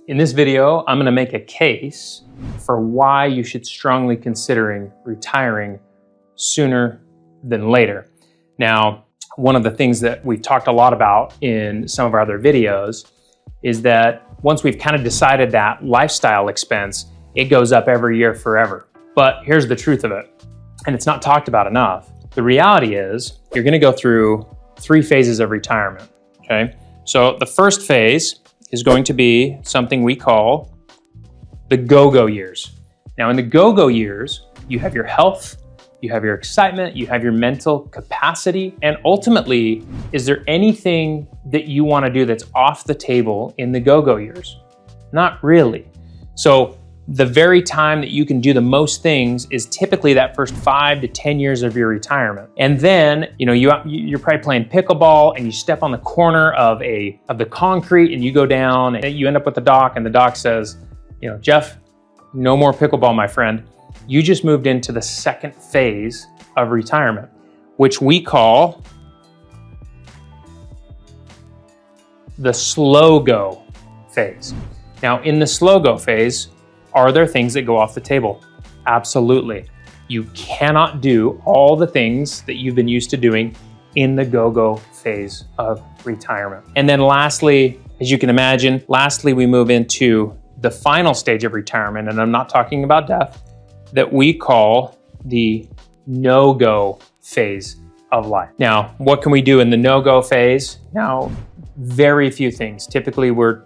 In this video, I'm gonna make a case for why you should strongly considering retiring sooner than later. Now, one of the things that we've talked a lot about in some of our other videos is that once we've kind of decided that lifestyle expense, it goes up every year forever. But here's the truth of it, and it's not talked about enough. The reality is you're gonna go through 3 phases of retirement, okay? So the first phase is going to be something we call the go-go years. Now in the go-go years, you have your health, you have your excitement, you have your mental capacity, and ultimately, is there anything that you want to do that's off the table in the go-go years? Not really. So the very time that you can do the most things is typically that first 5 to 10 years of your retirement. And then, you're probably playing pickleball and you step on the corner of the concrete and you go down and you end up with the doc, and the doc says, Jeff, no more pickleball, my friend. You just moved into the second phase of retirement, which we call the slow go phase. Now in the slow go phase, are there things that go off the table? Absolutely. You cannot do all the things that you've been used to doing in the go-go phase of retirement. And then lastly, as you can imagine, we move into the final stage of retirement, and I'm not talking about death, that we call the no-go phase of life. Now, what can we do in the no-go phase? Now, very few things. Typically, we're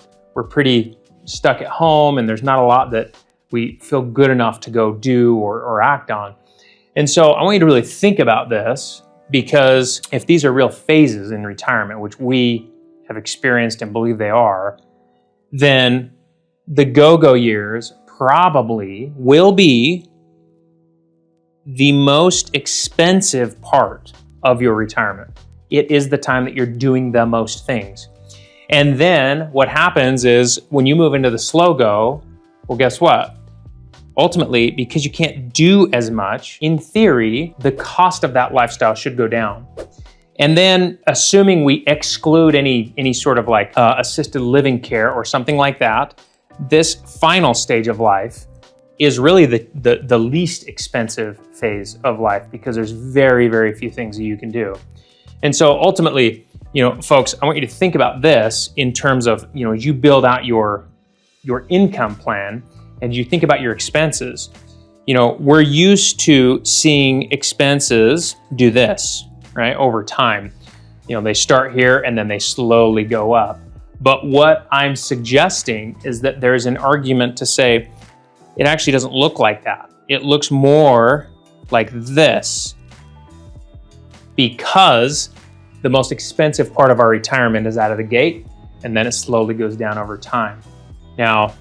pretty stuck at home and there's not a lot that we feel good enough to go do or act on. And so I want you to really think about this, because if these are real phases in retirement, which we have experienced and believe they are, then the go-go years probably will be the most expensive part of your retirement. It is the time that you're doing the most things. And then what happens is when you move into the slow go, well, guess what? Ultimately, because you can't do as much, in theory, the cost of that lifestyle should go down. And then assuming we exclude any sort of assisted living care or something like that, this final stage of life is really the least expensive phase of life, because there's very, very few things that you can do. And so ultimately, folks, I want you to think about this in terms of, as you build out your income plan and you think about your expenses. We're used to seeing expenses do this, right, over time. They start here and then they slowly go up. But what I'm suggesting is that there's an argument to say it actually doesn't look like that. It looks more like this, because the most expensive part of our retirement is out of the gate, and then it slowly goes down over time. Now,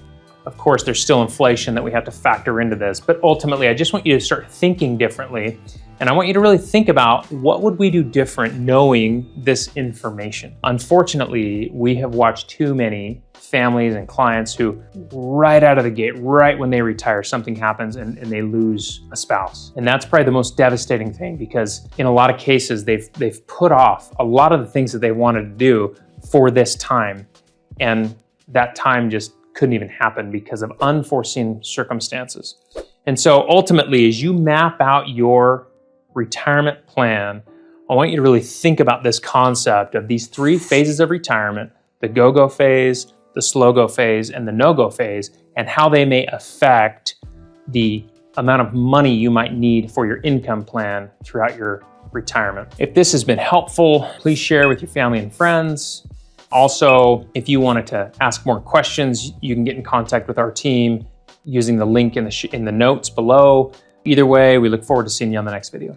of course, there's still inflation that we have to factor into this, but ultimately, I just want you to start thinking differently, and I want you to really think about what would we do different knowing this information. Unfortunately, we have watched too many families and clients who right out of the gate, right when they retire, something happens and they lose a spouse. And that's probably the most devastating thing, because in a lot of cases, they've put off a lot of the things that they wanted to do for this time. And that time just couldn't even happen because of unforeseen circumstances. And so ultimately, as you map out your retirement plan, I want you to really think about this concept of these 3 phases of retirement: the go-go phase, the slow-go phase, and the no-go phase, and how they may affect the amount of money you might need for your income plan throughout your retirement. If this has been helpful, please share with your family and friends. Also, if you wanted to ask more questions, you can get in contact with our team using the link in the notes below. Either way, we look forward to seeing you on the next video.